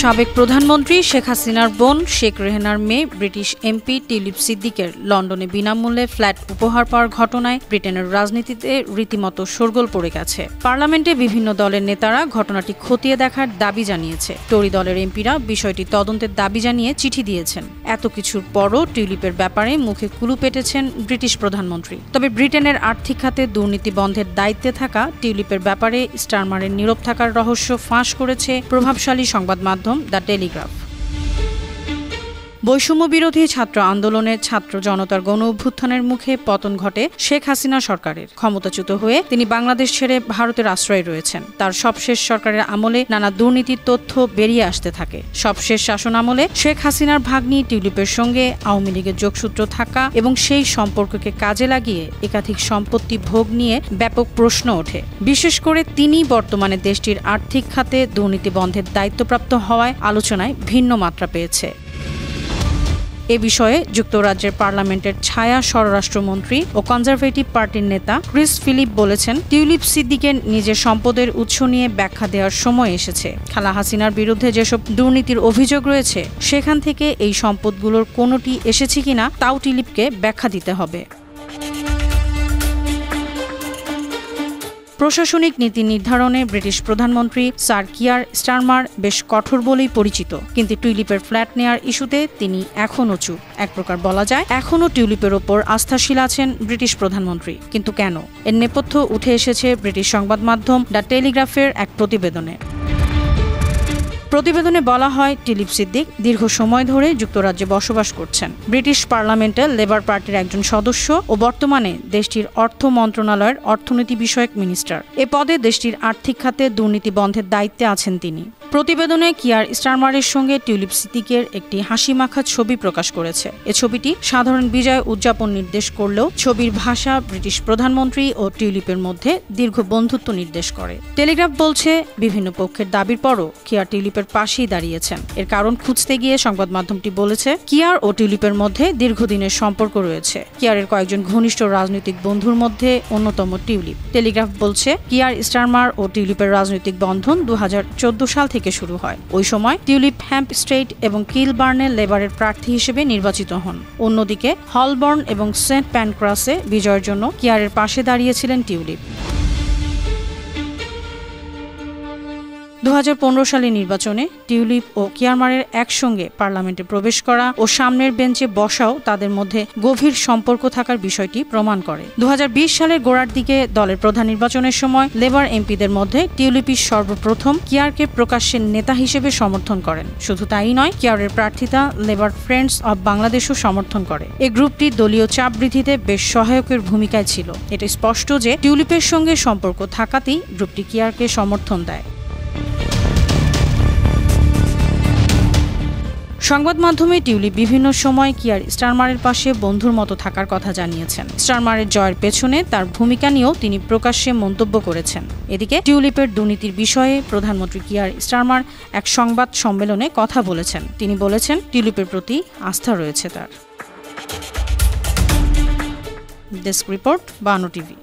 সাবেক প্রধানমন্ত্রী শেখ হাসিনার বোন শেখ রেহেনার মেয়ে ব্রিটিশ এমপি টিউলিপ সিদ্দিকের লন্ডনে বিনামূল্যে ফ্ল্যাট উপহার পাওয়ার ঘটনায় ব্রিটেনের রাজনীতিতে রীতিমতো শোরগোল পড়ে গেছে। পার্লামেন্টে বিভিন্ন দলের নেতারা ঘটনাটি খতিয়ে দেখার দাবি জানিয়েছে। টরি দলের এমপিরা বিষয়টি তদন্তের দাবি জানিয়ে চিঠি দিয়েছেন। এত কিছুর পরও টিউলিপের ব্যাপারে মুখে কুলু পেটেছেন ব্রিটিশ প্রধানমন্ত্রী। তবে ব্রিটেনের আর্থিক খাতে দুর্নীতি বন্ধের দায়িত্বে থাকা টিউলিপের ব্যাপারে স্টারমারের নীরব থাকার রহস্য ফাঁস করেছে প্রভাবশালী সংবাদ মাধ্যম দ্য টেলিগ্রাফ। বৈষম্য বিরোধী ছাত্র আন্দোলনে ছাত্র জনতার গণ অভ্যুত্থানের মুখে পতন ঘটে শেখ হাসিনা সরকারের। ক্ষমতাচ্যুত হয়ে তিনি বাংলাদেশ ছেড়ে ভারতের আশ্রয়ে রয়েছেন। তার সবশেষ সরকারের আমলে নানা দুর্নীতির তথ্য বেরিয়ে আসতে থাকে। সবশেষ শাসন আমলে শেখ হাসিনার ভাগ্নি টিউলিপের সঙ্গে আওয়ামী লীগের যোগসূত্র থাকা এবং সেই সম্পর্ককে কাজে লাগিয়ে একাধিক সম্পত্তি ভোগ নিয়ে ব্যাপক প্রশ্ন ওঠে। বিশেষ করে তিনি বর্তমানে দেশটির আর্থিক খাতে দুর্নীতি বন্ধের দায়িত্বপ্রাপ্ত হওয়ায় আলোচনায় ভিন্ন মাত্রা পেয়েছে। এ বিষয়ে যুক্তরাজ্যের পার্লামেন্টের ছায়া স্বরাষ্ট্রমন্ত্রী ও কনজারভেটিভ পার্টির নেতা ক্রিস ফিলিপ বলেছেন, টিউলিপ সিদ্দিকের নিজের সম্পদের উৎস নিয়ে ব্যাখ্যা দেওয়ার সময় এসেছে। খালা হাসিনার বিরুদ্ধে যেসব দুর্নীতির অভিযোগ রয়েছে সেখান থেকে এই সম্পদগুলোর কোনোটি এসেছে কিনা তাও টিউলিপকে ব্যাখ্যা দিতে হবে। প্রশাসনিক নীতি নির্ধারণে ব্রিটিশ প্রধানমন্ত্রী স্যার কিয়ার স্টারমার বেশ কঠোর বলেই পরিচিত, কিন্তু টিউলিপের ফ্ল্যাট নেয়ার ইস্যুতে তিনি এখনও চুপ। এক প্রকার বলা যায় এখনও টিউলিপের ওপর আস্থাশীল আছেন ব্রিটিশ প্রধানমন্ত্রী। কিন্তু কেন? এর নেপথ্য উঠে এসেছে ব্রিটিশ সংবাদ মাধ্যম দ্য টেলিগ্রাফের এক প্রতিবেদনে। প্রতিবেদনে বলা হয়, টিউলিপ সিদ্দিক দীর্ঘ সময় ধরে যুক্তরাজ্যে বসবাস করছেন। ব্রিটিশ পার্লামেন্টে লেবার পার্টির একজন সদস্য ও বর্তমানে দেশটির অর্থ মন্ত্রণালয়ের অর্থনীতি বিষয়ক মিনিস্টার। এ পদে দেশটির আর্থিক খাতে দুর্নীতি বন্ধের দায়িত্বে আছেন তিনি। প্রতিবেদনে কিয়ার স্টারমারের সঙ্গে টিউলিপ সিদ্দিকের একটি হাসিমাখা ছবি প্রকাশ করেছে। এ ছবিটি সাধারণ বিজয় উদযাপন নির্দেশ করলেও ছবির ভাষা ব্রিটিশ প্রধানমন্ত্রী ও টিউলিপের মধ্যে দীর্ঘ বন্ধুত্ব নির্দেশ করে। টেলিগ্রাফ বলছে, বিভিন্ন পক্ষের দাবির পরও কিয়ার টিউলিপের পাশেই দাঁড়িয়েছেন। এর কারণ খুঁজতে গিয়ে সংবাদ মাধ্যমটি বলেছে, কিয়ার ও টিউলিপের মধ্যে দীর্ঘদিনের সম্পর্ক রয়েছে। কিয়ারের কয়েকজন ঘনিষ্ঠ রাজনৈতিক বন্ধুর মধ্যে অন্যতম টিউলিপ। টেলিগ্রাফ বলছে, কিয়ার স্টারমার ও টিউলিপের রাজনৈতিক বন্ধন 2014 সাল থেকে শুরু হয়। ওই সময় টিউলিপ হ্যাম্প স্ট্রেট এবং কিলবার্নে লেবারের প্রার্থী হিসেবে নির্বাচিত হন। অন্যদিকে হলবর্ন এবং সেন্ট প্যানক্রাসে বিজয়ের জন্য কিয়ারের পাশে দাঁড়িয়েছিলেন টিউলিপ। 2015 সালের নির্বাচনে টিউলিপ ও কিয়ারমারের একসঙ্গে পার্লামেন্টে প্রবেশ করা ও সামনের বেঞ্চে বসাও তাদের মধ্যে গভীর সম্পর্ক থাকার বিষয়টি প্রমাণ করে। 2020 সালের গোড়ার দিকে দলের প্রধান নির্বাচনের সময় লেবার এমপিদের মধ্যে টিউলিপই সর্বপ্রথম কিয়ারকে প্রকাশ্যে নেতা হিসেবে সমর্থন করেন। শুধু তাই নয়, কিয়ারের প্রার্থিতা লেবার ফ্রেন্ডস অব বাংলাদেশও সমর্থন করে। এই গ্রুপটি দলীয় চাপ বৃদ্ধিতে বেশ সহায়কের ভূমিকায় ছিল। এটা স্পষ্ট যে টিউলিপের সঙ্গে সম্পর্ক থাকাতেই গ্রুপটি কিয়ারকে সমর্থন দেয়। সংবাদ মাধ্যমে টিউলিপ বিভিন্ন সময় কিয়ার স্টারমারের পাশে বন্ধুর মতো থাকার কথা জানিয়েছেন। স্টারমারের জয়ের পেছনে তার ভূমিকা নিয়েও তিনি প্রকাশ্যে মন্তব্য করেছেন। এদিকে টিউলিপের দুর্নীতির বিষয়ে প্রধানমন্ত্রী কিয়ার স্টারমার এক সংবাদ সম্মেলনে কথা বলেছেন। তিনি বলেছেন, টিউলিপের প্রতি আস্থা রয়েছে তার। ডেস্ক রিপোর্ট, বানো টিভি।